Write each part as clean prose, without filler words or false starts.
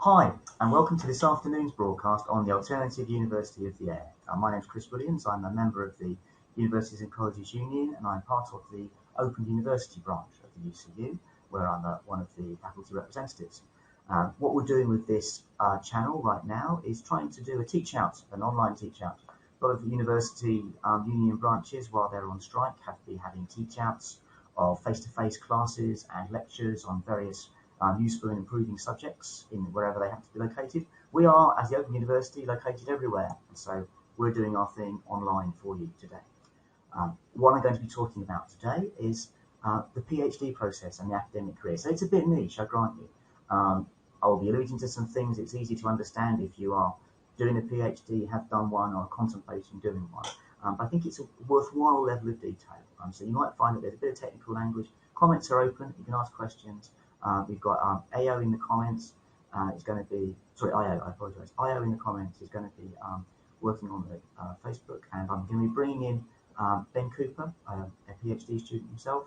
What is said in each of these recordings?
Hi, and welcome to this afternoon's broadcast on the Alternative University of the Air. My name is Chris Williams. I'm a member of the Universities and Colleges Union, and I'm part of the Open University branch of the UCU, where I'm one of the faculty representatives. What we're doing with this channel right now is trying to do a teach-out, an online teach-out. A lot of the university union branches, while they're on strike, have been having teach-outs of face-to-face classes and lectures on various useful and improving subjects in wherever they have to be located. We are, as the Open University, located everywhere, and so we're doing our thing online for you today. What I'm going to be talking about today is the PhD process and the academic career. So it's a bit niche, I grant you. I will be alluding to some things it's easy to understand if you are doing a PhD, have done one, or are contemplating doing one. But I think it's a worthwhile level of detail. So you might find that there's a bit of technical language. Comments are open, you can ask questions. We've got AO in the comments. It's going to be, sorry, IO, I apologise. IO in the comments is going to be working on the Facebook, and I'm going to be bringing in Ben Cooper, a PhD student himself,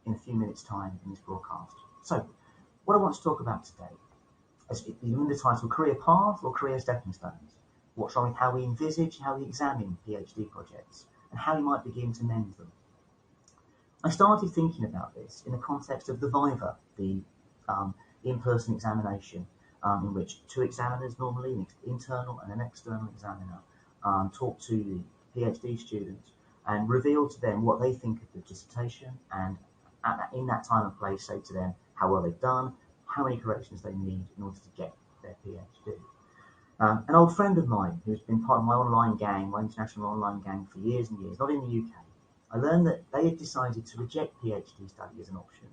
in a few minutes' time in this broadcast. So, what I want to talk about today is in the title, Career Path or Career Stepping Stones. What's wrong with how we envisage, how we examine PhD projects, and how we might begin to mend them. I started thinking about this in the context of the Viva, the in-person examination, in which two examiners normally, an internal and an external examiner, talk to the PhD students and reveal to them what they think of the dissertation, and in that time and place say to them how well they've done, how many corrections they need in order to get their PhD. An old friend of mine who's been part of my online gang, my international online gang for years and years, not in the UK, I learned that they had decided to reject PhD study as an option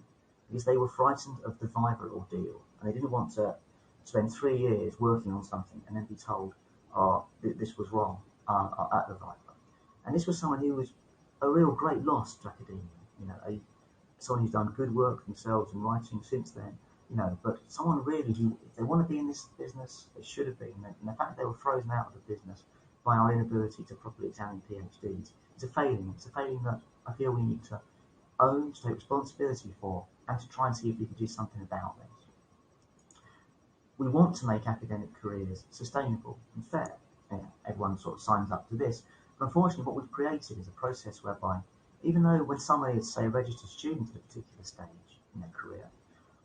because they were frightened of the Viva ordeal, and they didn't want to spend 3 years working on something and then be told, this was wrong at the Viva. And this was someone who was a real great loss to academia, someone who's done good work themselves in writing since then, but someone really who, if they want to be in this business, they should have been. And the fact that they were frozen out of the business by our inability to properly examine PhDs is a failing. It's a failing that I feel we need to own, to take responsibility for, and to try and see if we can do something about this. We want to make academic careers sustainable and fair. Everyone sort of signs up to this. But unfortunately, what we've created is a process whereby, even though when somebody is, say, a registered student at a particular stage in their career,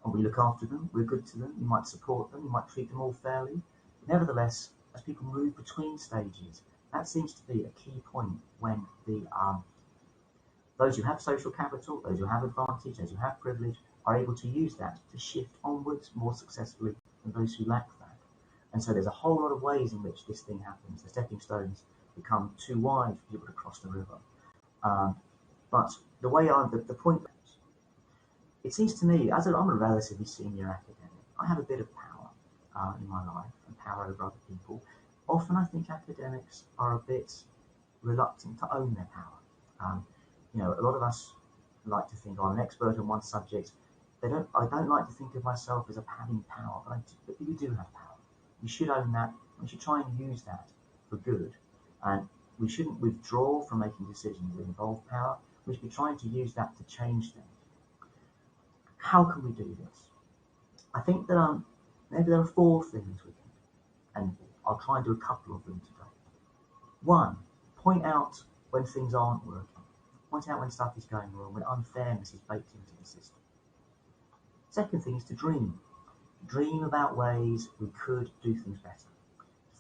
and we look after them, we're good to them, you might support them, you might treat them all fairly, nevertheless, as people move between stages, that seems to be a key point when those who have social capital, those who have advantage, those who have privilege, are able to use that to shift onwards more successfully than those who lack that. And so there's a whole lot of ways in which this thing happens. The stepping stones become too wide for people to cross the river. But the point is, it seems to me, I'm a relatively senior academic, I have a bit of power in my life and power over other people. Often I think academics are a bit reluctant to own their power. A lot of us like to think, I'm an expert on one subject. I don't like to think of myself as having power, but we do have power. We should own that. We should try and use that for good. And we shouldn't withdraw from making decisions that involve power. We should be trying to use that to change things. How can we do this? I think that maybe there are 4 things we can do, and I'll try and do a couple of them today. 1, point out when things aren't working. Point out when stuff is going wrong, when unfairness is baked into the system. Second thing is to dream. Dream about ways we could do things better.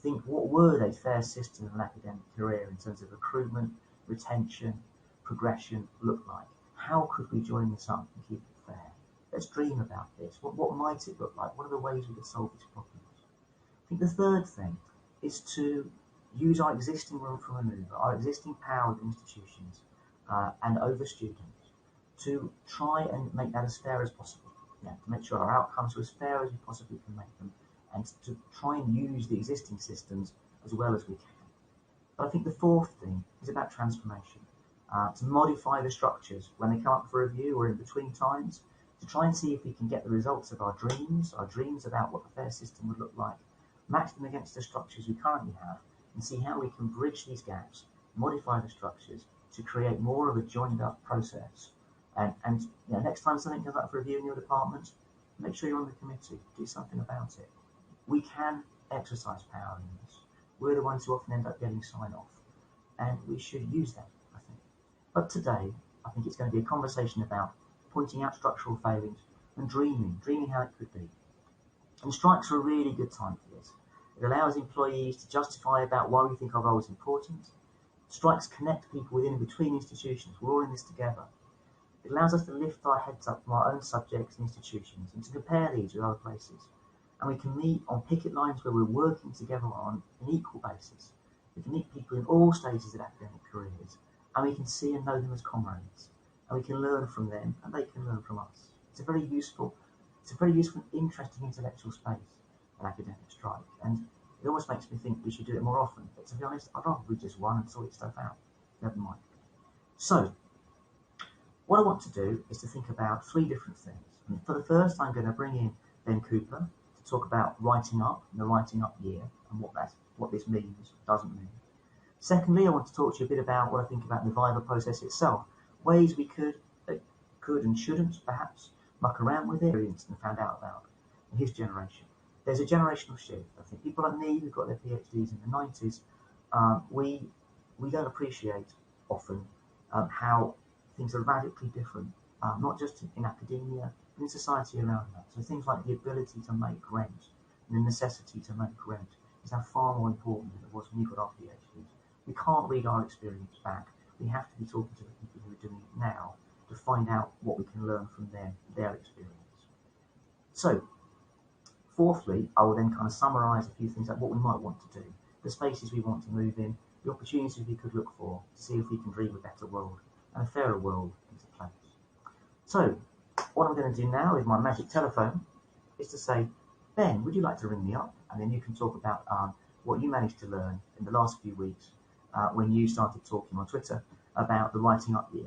Think, what would a fair system of an academic career in terms of recruitment, retention, progression look like? How could we join this up and keep it fair? Let's dream about this. What might it look like? What are the ways we could solve these problems? I think the third thing is to use our existing room for manoeuvre, our existing power of institutions and over students, to try and make that as fair as possible. To make sure our outcomes are as fair as we possibly can make them, and to try and use the existing systems as well as we can. But I think the fourth thing is about transformation, to modify the structures when they come up for review or in between times, to try and see if we can get the results of our dreams about what the fair system would look like, match them against the structures we currently have, and see how we can bridge these gaps, modify the structures to create more of a joined up process. And next time something comes up for review in your department, make sure you're on the committee, do something about it. we can exercise power in this. We're the ones who often end up getting sign-off, and we should use that, I think. But today, I think it's going to be a conversation about pointing out structural failings and dreaming how it could be. And strikes are a really good time for this. It allows employees to justify about why we think our role is important. Strikes connect people within and between institutions. We're all in this together. It allows us to lift our heads up from our own subjects and institutions and to compare these with other places. And we can meet on picket lines where we're working together on an equal basis. We can meet people in all stages of academic careers, and we can see and know them as comrades. And we can learn from them, and they can learn from us. It's a very useful and interesting intellectual space, an academic strike. And it almost makes me think we should do it more often. But to be honest, I'd rather we just won and sort stuff out. Never mind. So, what I want to do is to think about three different things. And for the first, I'm going to bring in Ben Cooper to talk about writing up and the writing up year and what this means, doesn't mean. Secondly, I want to talk to you a bit about what I think about the Viva process itself, ways we could and shouldn't perhaps muck around with it, and found out about in his generation. There's a generational shift. I think people like me who got their PhDs in the 90s, we don't appreciate often how things are radically different, not just in academia, but in society around that. So things like the ability to make rent and the necessity to make rent is now far more important than it was when you got our PhDs. We can't read our experience back. We have to be talking to the people who are doing it now to find out what we can learn from them, their experience. So, fourthly, I will then kind of summarise a few things like what we might want to do, the spaces we want to move in, the opportunities we could look for to see if we can dream a better world and a fairer world into place. So, what I'm going to do now with my magic telephone is to say, Ben, would you like to ring me up? And then you can talk about what you managed to learn in the last few weeks when you started talking on Twitter about the writing up year.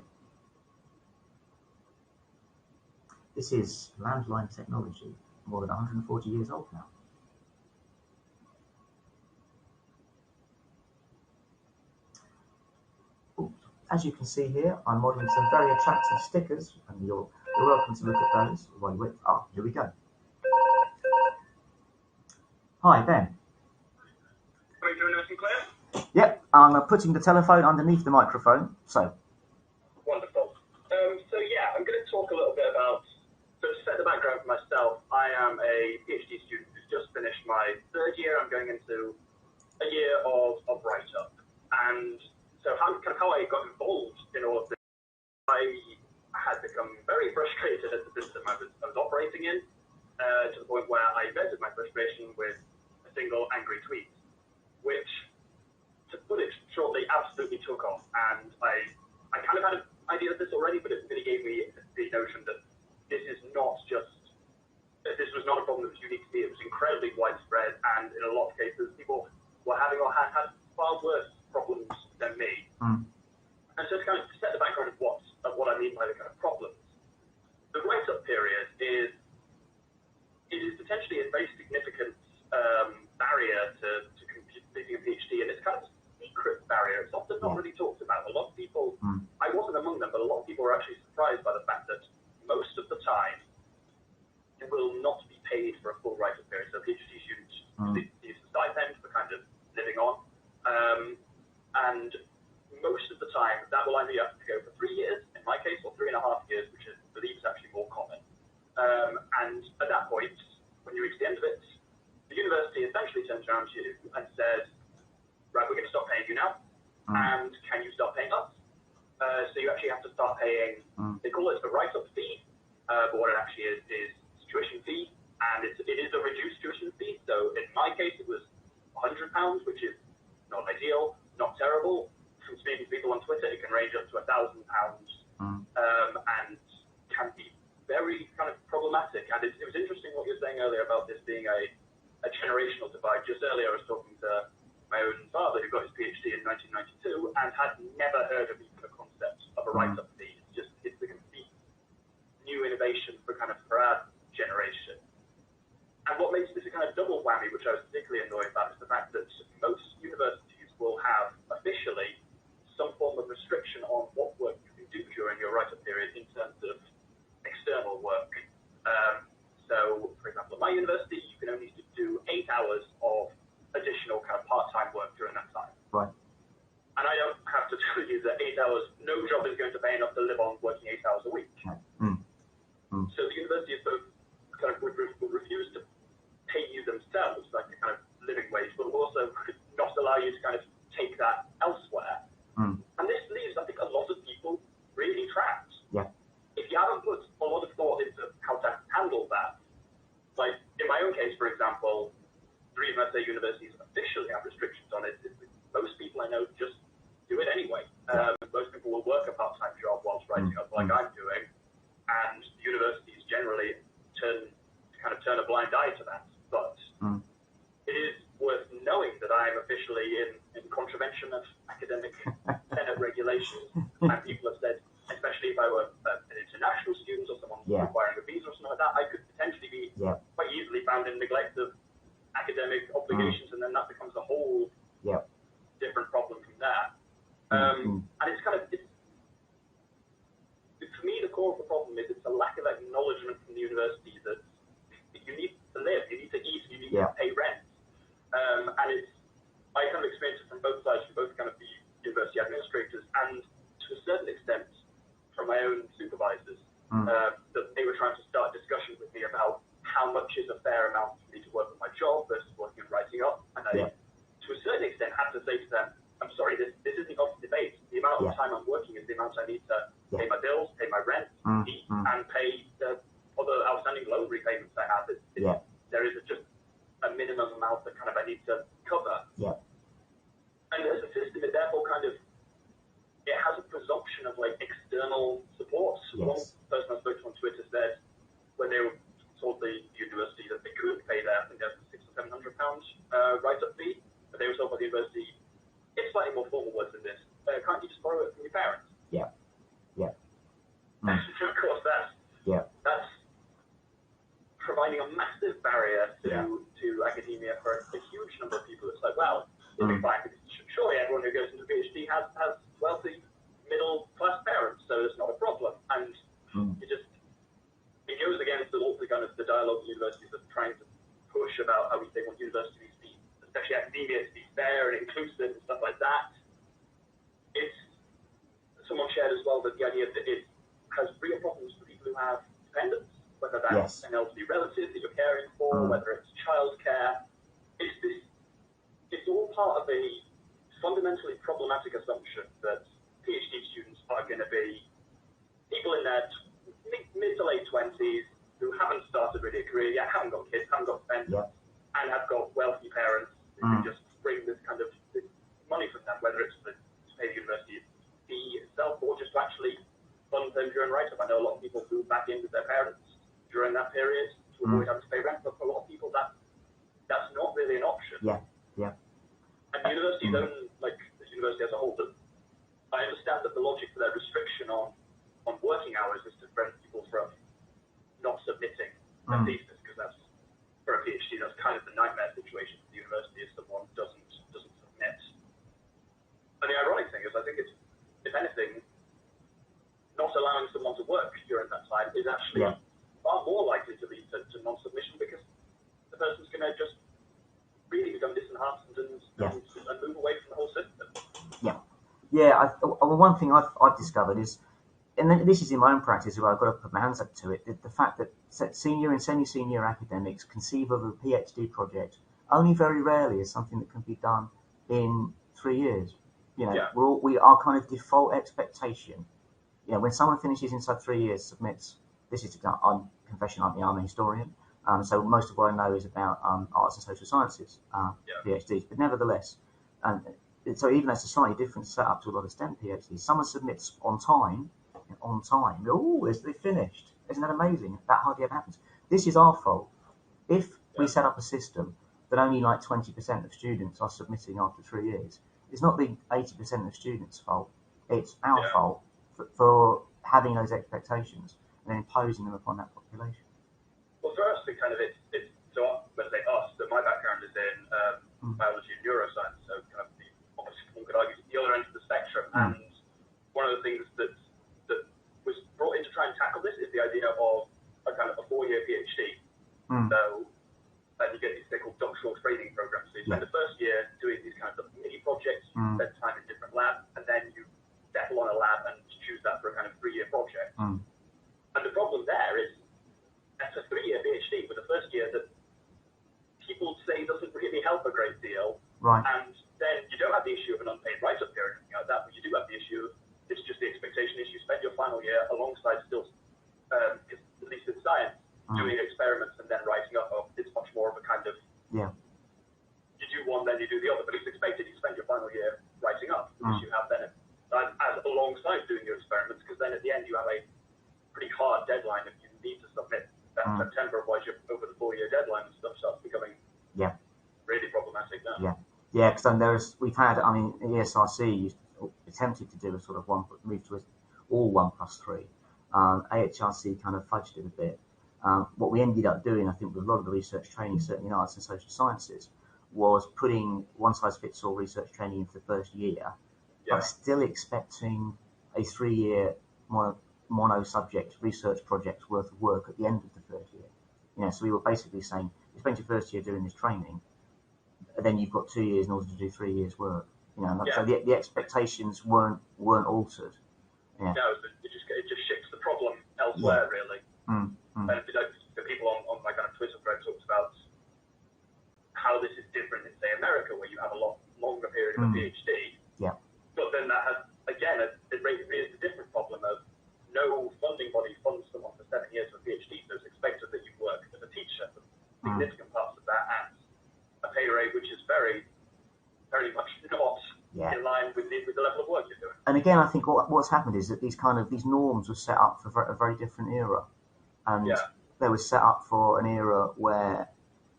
This is landline technology, more than 140 years old now. As you can see here, I'm modelling some very attractive stickers, and you're welcome to look at those while you wait. Here we go. Hi, Ben. Are you doing nice and clear? Yep, I'm putting the telephone underneath the microphone, so. Wonderful. So yeah, I'm going to talk a little bit about, so to set the background for myself, I am a PhD student who's just finished my third year. I'm going into a year of write-up. And so how I got involved in all of this, I had become very frustrated at the system I was operating in, to the point where I vented my frustration with a single angry tweet, which, to put it shortly, absolutely took off. And I kind of had an idea of this already, but it really gave me the notion that this was not a problem that was unique to me. It was incredibly widespread, and in a lot of cases, people were having or had far worse problems than me. And so to kind of set the background of what I mean by the kind of problems, the write-up period is potentially a very significant barrier to completing a PhD, and it's kind of a secret barrier. It's often not really talked about. A lot of people, I wasn't among them, but a lot of people are actually surprised by the fact that most of the time you will not be paid for a full write-up period. So PhD students use a stipend for kind of living on, and most of the time that will either have to go for 3 years, in my case, or 3.5 years, which I believe is actually more common. And at that point, when you reach the end of it, the university essentially turns around to you and says, right, we're going to stop paying you now, and can you start paying us? So you actually have to start paying, they call it a write-up fee, but what it actually is tuition fee, and it is a reduced tuition fee. So in my case, it was £100, which is not ideal, not terrible. From speaking to people on Twitter, it can range up to £1,000, and can be very kind of problematic. And it was interesting what you were saying earlier about this being a generational divide. Just earlier, I was talking to my own father, who got his PhD in 1992 and had never heard of even the concept of a write-up fee. It's the complete new innovation for our generation. And what makes this a kind of double whammy, which I was particularly annoyed about, is the fact that most universities will have officially some form of restriction on what work you can do during your write-up period in terms of external work. So, for example, at my university, you can only do 8 say universities officially have restrictions on it, most people I know just do it anyway. Most people will work a part-time job whilst writing up, like I'm doing, and universities generally turn a blind eye to that. But it is worth knowing that I am officially in contravention of academic Senate regulations, and people have said, especially if I were an international student or someone requiring a visa or something like that, I could potentially be quite easily found in neglect of academic obligations, and then that becomes a whole different problem from there. And it's for me, the core of the problem is it's a lack of acknowledgement from the university that you need to live, you need to eat, you need to pay rent. And I kind of experienced it from both sides, from both kind of the university administrators and to a certain extent from my own supervisors, that they were trying to start discussions with me about how much is a fair amount for me to work on my job versus working and writing up. And I, to a certain extent, had to say to them, I'm sorry, this isn't up for debate. The amount of time I'm working is the amount I need to pay my bills, pay my rent, eat, and pay the other outstanding loan repayments I have. There is just a minimum amount that kind of I need to cover. And as a system, it therefore it has a presumption of like external support. One person I spoke to on Twitter said when they were told the university that they couldn't pay their, I think there's £600 or £700 write-up fee, but they were told by the university, it's slightly more formal words than this. Can't you just borrow it from your parents? Of course, that's providing a massive barrier to academia for a huge number of people. It's like, well, it'll be fine because surely everyone who goes into a PhD has wealthy middle-class parents, so it's not a problem. And it goes against the dialogue universities are trying to push about how they want universities to be, especially academia, to be fair and inclusive and stuff like that. Someone shared as well that the idea that it has real problems for people who have dependents, whether that's an elderly relative that you're caring for, whether it's childcare. It's all part of a fundamentally problematic assumption that PhD students are going to be people in their mid to late 20s who haven't started really a career yet, haven't got kids, haven't got dependents, and have got wealthy parents who can just bring this money from them, whether it's to pay the university fee itself or just to actually fund them during write-up. I know a lot of people move back in with their parents during that period to avoid having to pay rent, but for a lot of people that's not really an option. And the university the university as a whole, I understand that the logic for their restriction on working hours is to prevent people from not submitting a thesis, because that's, for a PhD, that's kind of the nightmare situation for the university if someone doesn't submit. And the ironic thing is, I think it's, if anything, not allowing someone to work during that time is actually far more likely to lead to non-submission, because the person's going to just really become disheartened and move away from the whole system. One thing I've discovered is, and this is in my own practice where I've got to put my hands up to it, the fact that senior and semi-senior academics conceive of a PhD project only very rarely as something that can be done in 3 years. Our kind of default expectation, when someone finishes inside 3 years, submits, this is, I'm a historian, so most of what I know is about arts and social sciences PhDs, but nevertheless, so even though it's a slightly different setup to a lot of STEM PhDs, someone submits on time, they finished. Isn't that amazing? That hardly ever happens. This is our fault. If we set up a system that only like 20% of students are submitting after 3 years, it's not the 80% of students' fault. It's our fault for having those expectations and then imposing them upon that population. Well, for us, it's so let's say us, that my background is in biology and neuroscience, so kind of one could argue the other end of the spectrum. And one of the things that was brought in to try and tackle this is the idea of a kind of a 4-year PhD. So you get these things called doctoral training programs. So you spend the first year doing these kinds of mini projects, you spend time in different labs, and then you settle on a lab and choose that for a kind of 3-year project. And the problem there is that's a 3-year PhD, but the first year that people say doesn't really help a great deal. Right. And then you don't have the issue of an unpaid write-up period or anything like that, but you do have the issue of, it's just the expectation is you spend your final year alongside still, at least in science, doing experiments and then writing up. It's much more of a kind of then you do the other. But it's expected you spend your final year writing up, because you have then, as alongside doing your experiments, because then at the end you have a pretty hard deadline if you need to submit that September, otherwise you're over the 4-year deadline and stuff starts becoming really problematic now. Yeah, because we've had, I mean, ESRC attempted to do a sort of move to all 1+3. AHRC kind of fudged it a bit. What we ended up doing, I think, with a lot of the research training, certainly in arts and social sciences, was putting one-size-fits-all research training into the first year, but still expecting a 3-year mono-subject research project worth of work at the end of the third year. So we were basically saying, you spent your first year doing this training, and then you've got 2 years in order to do 3 years work. So the expectations weren't altered. No, it just shifts the problem elsewhere, really. And the people on my kind of Twitter thread talked about how this is different in, say, America, where you have a lot longer period of a PhD. But then that has, again, it raises the different problem of no funding body funds someone for 7 years of a PhD, so it's expected that you work as a teacher for significant parts of that at a pay rate which is very, very much not in line with the level of work you're doing. And again, I think what's happened is that these norms were set up for a very different era. And they were set up for an era where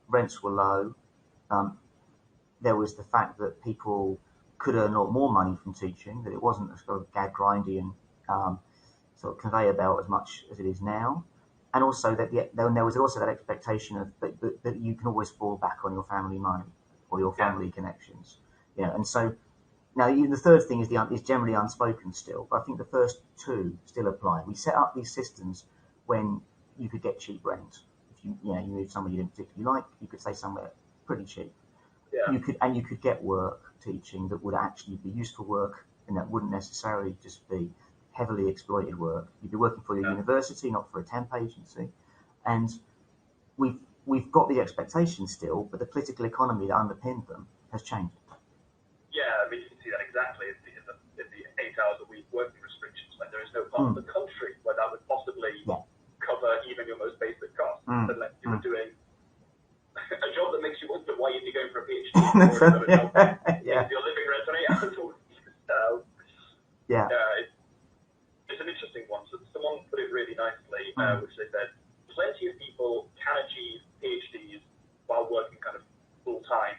rents were low. There was the fact that people could earn a lot more money from teaching, that it wasn't a sort of gag grindy and sort of conveyor belt as much as it is now. And also that there was also that expectation of that you can always fall back on your family money or your family connections. And so now the third thing is generally unspoken still, but I think the first two still apply. We set up these systems when you could get cheap rent. If you moved somewhere you didn't particularly like, you could stay somewhere pretty cheap. You could get work teaching that would actually be useful work, and that wouldn't necessarily just be heavily exploited work. You'd be working for your university, not for a temp agency. And we've got the expectations still, but the political economy that underpinned them has changed. Yeah, I mean, you can see that exactly in the 8 hours a week working restrictions. Like, there is no part of the country where that would possibly cover even your most basic costs, unless you were doing a job that makes you wonder why you'd be going for a PhD or a job that you're living rent on 8 hours a week. It's an interesting one. So someone put it really nicely, which they said, plenty of people can achieve PhDs while working kind of full time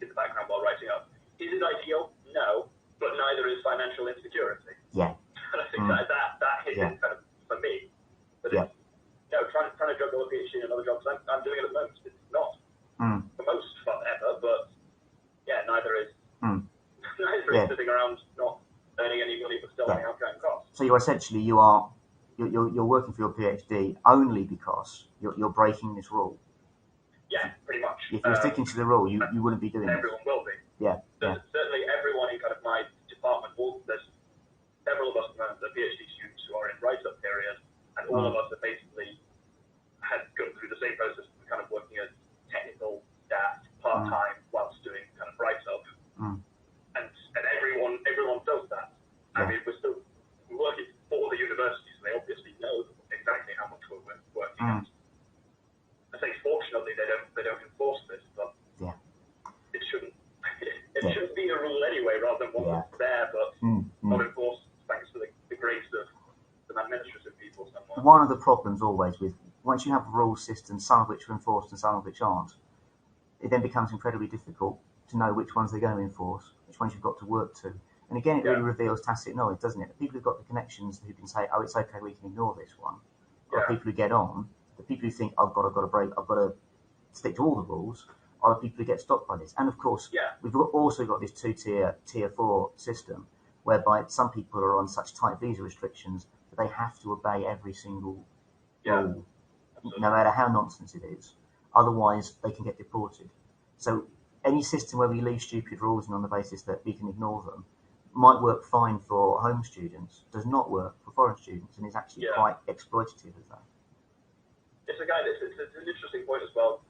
in the background while writing up. Is it ideal? No, but neither is financial insecurity. And I think that hit it kind of for me. But trying to juggle a PhD and other jobs I'm doing at the moment, it's not the most fun ever, but neither is sitting around not earning any money but still having outgoing costs. So you're essentially you're working for your PhD only because you're breaking this rule. Yeah, pretty much. If you're sticking to the rule, you wouldn't be doing it. Everyone will be. Certainly everyone in kind of my department, there's several of us at the moment, the PhD students who are in write-up period, and all of us have basically had gone through the same process of kind of working as technical staff part-time whilst doing kind of write-up. And everyone does that. I mean, we're working for the university, so they obviously know exactly how much we're working at. I say fortunately they don't enforce this, but it shouldn't be a rule anyway, rather than one that's there but not enforced thanks to the grace of some administrative people somewhere. One of the problems always with once you have rule systems, some of which are enforced and some of which aren't, it then becomes incredibly difficult to know which ones they're going to enforce, which ones you've got to work to. And again, it really reveals tacit knowledge, doesn't it? The people who've got the connections who can say, oh, it's okay, we can ignore this one. Or the people who get on, the people who think, I've got to stick to all the rules, are the people who get stopped by this. And of course, we've also got this tier 4 system, whereby some people are on such tight visa restrictions that they have to obey every single rule, no matter how nonsense it is. Otherwise, they can get deported. So any system where we leave stupid rules in on the basis that we can ignore them might work fine for home students, does not work for foreign students, and is actually quite exploitative of that. It's an interesting point as well.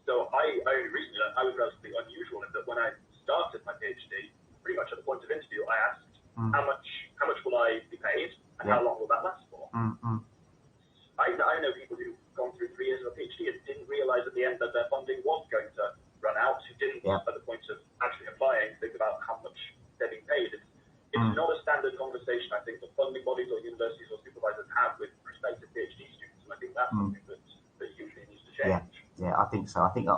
So I only recently learned I was relatively unusual in that when I started my PhD, pretty much at the point of interview, I asked how much will I be paid and how long will that last for? I know people who've gone through 3 years of a PhD and didn't realise at the end that their funding was going to run out, who didn't most supervisors have with prospective PhD students, and I think that's something that usually needs to change. Yeah, I think so. I think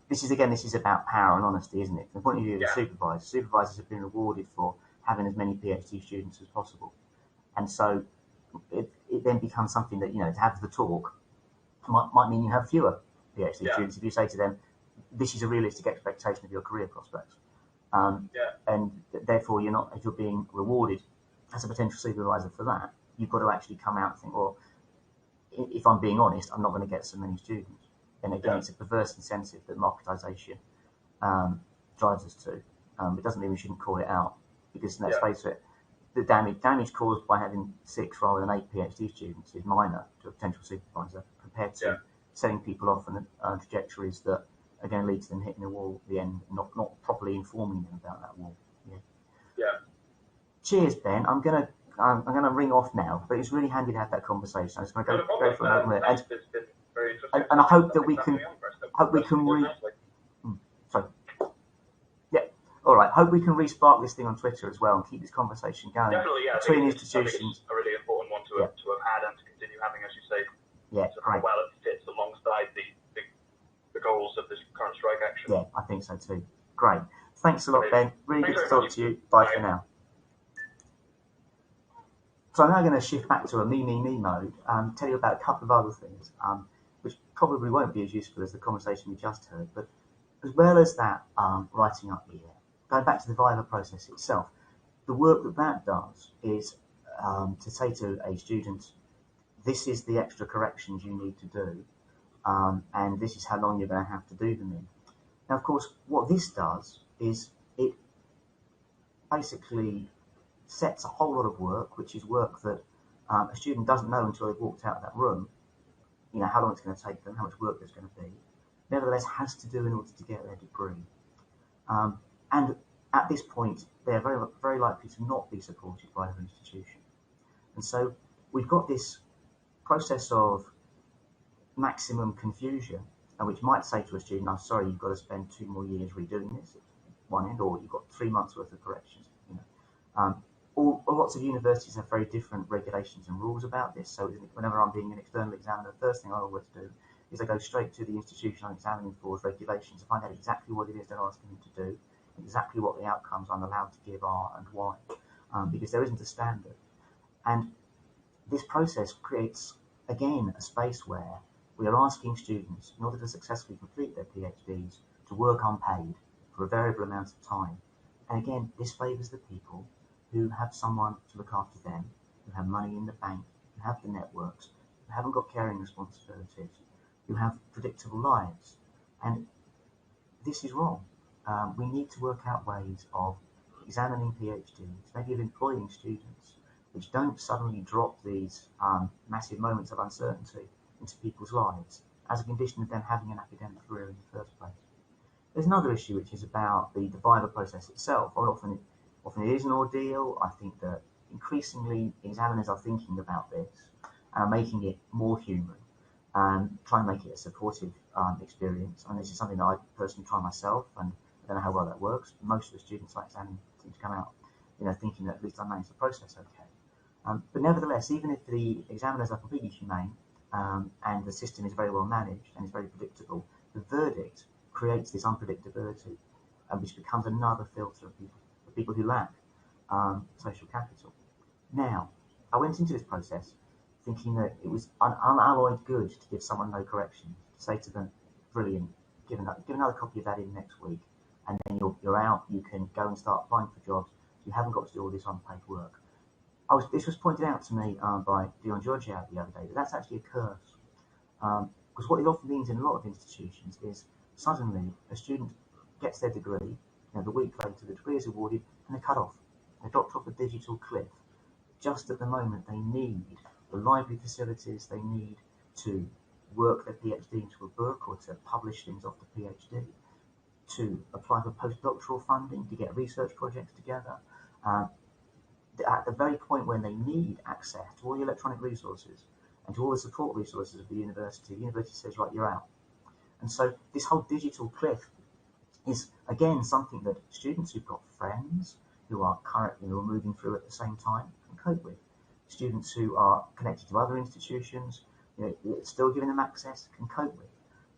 this is about power and honesty, isn't it? From the point of view of the supervisors have been rewarded for having as many PhD students as possible, and so it then becomes something that, to have the talk might mean you have fewer PhD students if you say to them, this is a realistic expectation of your career prospects. And therefore, if you're being rewarded as a potential supervisor for that, you've got to actually come out and think, well, if I'm being honest, I'm not going to get so many students. And again, it's a perverse incentive that marketisation drives us to. It doesn't mean we shouldn't call it out, because let's face it, the damage caused by having 6 rather than 8 PhD students is minor to a potential supervisor compared to setting people off on trajectories that are going to lead to them hitting a wall at the end, not properly informing them about that wall. Cheers, Ben. I'm gonna ring off now, but it's really handy to have that conversation. I'm just going to go for another minute, and I hope that we can All right. Hope we can re-spark this thing on Twitter as well and keep this conversation going. Definitely, between institutions. It's a really important one to have had and to continue having, as you say. Yeah, how well it fits alongside the goals of this current strike action. Yeah, I think so too. Great. Thanks a lot, Ben. Really good to talk to you. Bye for now. So I'm now going to shift back to a me mode and tell you about a couple of other things, which probably won't be as useful as the conversation we just heard. But as well as that, writing up the year, going back to the Viva process itself, the work that does is to say to a student, this is the extra corrections you need to do, and this is how long you're going to have to do them in. Now, of course, what this does is it basically sets a whole lot of work, which is work that a student doesn't know until they've walked out of that room, how long it's going to take them, how much work there's going to be, nevertheless has to do in order to get their degree. And at this point, they're very, very likely to not be supported by their institution. And so we've got this process of maximum confusion, which might say to a student, I'm sorry, you've got to spend 2 more years redoing this at one end, or you've got 3 months worth of corrections. Lots of universities have very different regulations and rules about this. So whenever I'm being an external examiner, the first thing I always do is I go straight to the institution I'm examining for's regulations to find out exactly what it is they're asking me to do, exactly what the outcomes I'm allowed to give are and why, because there isn't a standard. And this process creates, again, a space where we are asking students, in order to successfully complete their PhDs, to work unpaid for a variable amount of time. And again, this favours the people who have someone to look after them, who have money in the bank, who have the networks, who haven't got caring responsibilities, who have predictable lives. And this is wrong. We need to work out ways of examining PhDs, maybe of employing students, which don't suddenly drop these massive moments of uncertainty into people's lives as a condition of them having an academic career in the first place. There's another issue, which is about the Viva process itself. Often it is an ordeal. I think that increasingly examiners are thinking about this and are making it more human and trying to make it a supportive experience. And this is something that I personally try myself, and I don't know how well that works. Most of the students I examine seem to come out, thinking that at least I managed the process okay. But nevertheless, even if the examiners are completely humane and the system is very well managed and is very predictable, the verdict creates this unpredictability, which becomes another filter of people who lack social capital. Now, I went into this process thinking that it was unalloyed good to give someone no corrections, to say to them, brilliant, give another copy of that in next week, and then you're out, you can go and start applying for jobs, you haven't got to do all this unpaid work. This was pointed out to me by Dion Georgiou the other day, that that's actually a curse. Because what it often means in a lot of institutions is suddenly a student gets their degree, the week later the degree is awarded and they're cut off. They're dropped off a digital cliff just at the moment they need the library facilities they need to work their PhD into a book or to publish things off the PhD, to apply for postdoctoral funding, to get research projects together. At the very point when they need access to all the electronic resources and to all the support resources of the university says, right, you're out. And so this whole digital cliff is, again, something that students who've got friends who are currently moving through at the same time can cope with. students who are connected to other institutions, it's still giving them access, can cope with.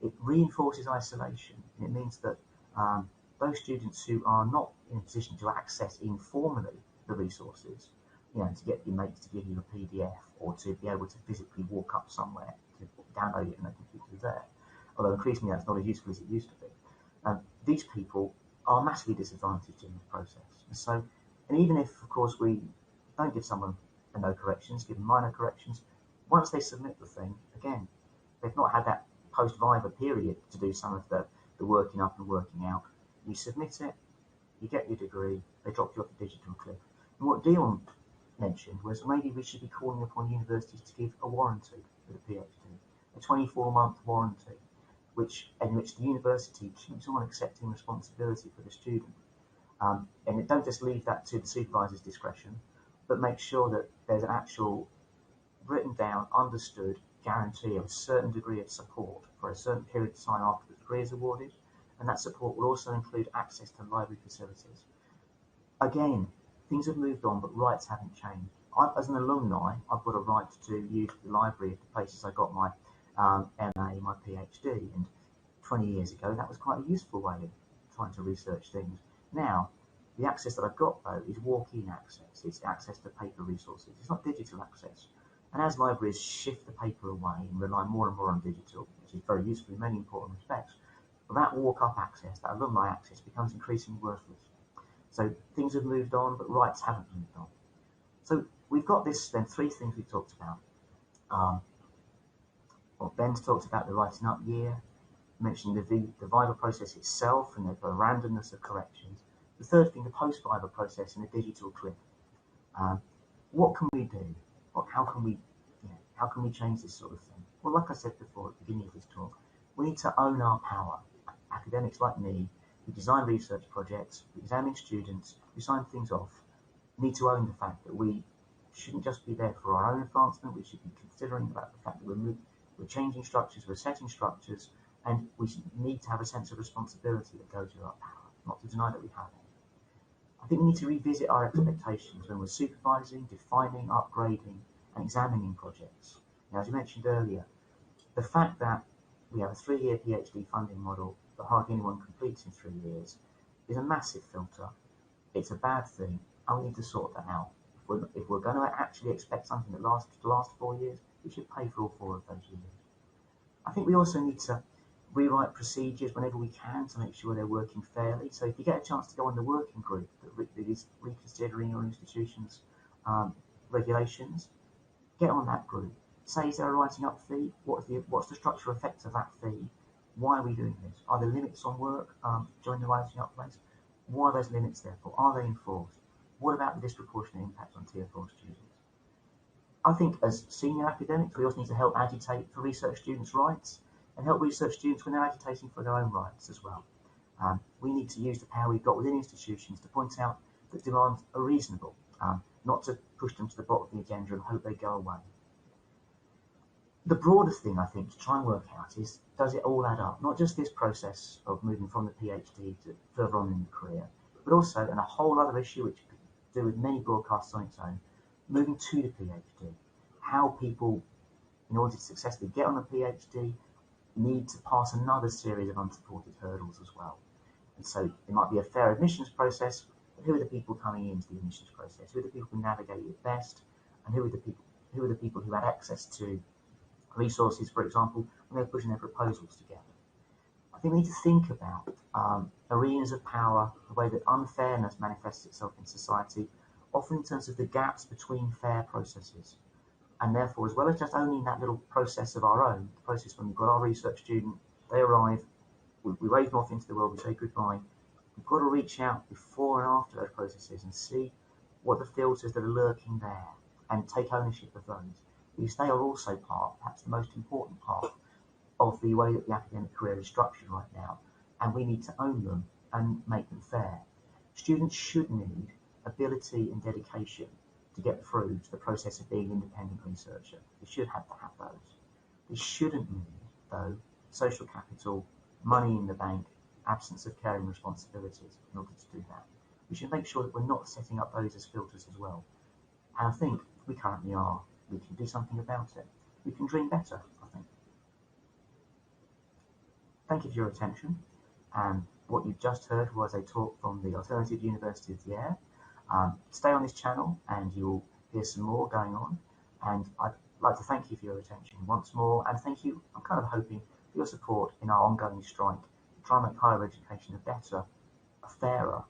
It reinforces isolation, and it means that those students who are not in a position to access informally the resources, to get your mates to give you a PDF or to be able to physically walk up somewhere to download it and the computer's there, although increasingly that's not as useful as it used to be. These people are massively disadvantaged in this process. And even if, of course, we don't give someone no corrections, give them minor corrections, once they submit the thing, again, they've not had that post-viva period to do some of the working up and working out. You submit it, you get your degree, they drop you off the digital cliff. And what Dion mentioned was maybe we should be calling upon universities to give a warranty for the PhD, a 24-month warranty, in which the university keeps on accepting responsibility for the student. And it don't just leave that to the supervisor's discretion, but make sure that there's an actual written down, understood guarantee of a certain degree of support for a certain period of time after the degree is awarded, and that support will also include access to library facilities. Again, things have moved on, but rights haven't changed. As an alumni, I've got a right to use the library of the places I got my MA, my PhD, and 20 years ago that was quite a useful way of trying to research things. Now, the access that I've got, though, is walk-in access. It's access to paper resources. It's not digital access. And as libraries shift the paper away and rely more and more on digital, which is very useful in many important respects, that walk-up access, that alumni access, becomes increasingly worthless. So things have moved on, but rights haven't moved on. So we've got then three things we've talked about. Ben's talked about the writing up year, mentioning the viva process itself and the randomness of corrections. The third thing, the post-viva process and the digital cliff. What can we do? How can we change this sort of thing? Well, like I said before at the beginning of this talk, we need to own our power. Academics like me, who design research projects, who examine students, who sign things off, need to own the fact that we shouldn't just be there for our own advancement. We should be considering about the fact that we're changing structures, we're setting structures, and we need to have a sense of responsibility that goes with our power, not to deny that we have it. I think we need to revisit our expectations when we're supervising, defining, upgrading, and examining projects. Now, as you mentioned earlier, the fact that we have a 3-year PhD funding model that hardly anyone completes in 3 years is a massive filter. It's a bad thing, and we need to sort that out. If we're going to actually expect something that lasts 4 years, we should pay for all 4 of those years. I think we also need to rewrite procedures whenever we can to make sure they're working fairly. So if you get a chance to go on the working group that is reconsidering your institution's regulations, get on that group. Say, is there a writing up fee? What's the structural effect of that fee? Why are we doing this? Are there limits on work during the writing up phase? What are those limits there for? Are they enforced? What about the disproportionate impact on Tier 4 students? I think as senior academics, we also need to help agitate for research students' rights and help research students when they're agitating for their own rights as well. We need to use the power we've got within institutions to point out that demands are reasonable, not to push them to the bottom of the agenda and hope they go away. The broader thing, I think, to try and work out is, does it all add up? Not just this process of moving from the PhD to further on in the career, but also, and a whole other issue which could do with many broadcasts on its own, moving to the PhD. How people, in order to successfully get on a PhD, need to pass another series of unsupported hurdles as well. And so it might be a fair admissions process, but who are the people coming into the admissions process? Who are the people who navigate it best? And who are the people who had access to resources, for example, when they're pushing their proposals together? I think we need to think about arenas of power, the way that unfairness manifests itself in society, often in terms of the gaps between fair processes. And therefore, as well as just owning that little process of our own, the process when we've got our research student, they arrive, we wave them off into the world, we say goodbye, we've got to reach out before and after those processes and see what the filters that are lurking there and take ownership of those. Because they are also part, perhaps the most important part, of the way that the academic career is structured right now, and we need to own them and make them fair. Students should need ability and dedication to get through to the process of being an independent researcher. They should have to have those. They shouldn't need, though, social capital, money in the bank, absence of care and responsibilities in order to do that. We should make sure that we're not setting up those as filters as well. And I think we currently are. We can do something about it. We can dream better, I think. Thank you for your attention. What you've just heard was a talk from the Alternative University of the Air. Stay on this channel and you'll hear some more going on. And I'd like to thank you for your attention once more. And thank you, I'm kind of hoping, for your support in our ongoing strike to try and make higher education a better, a fairer,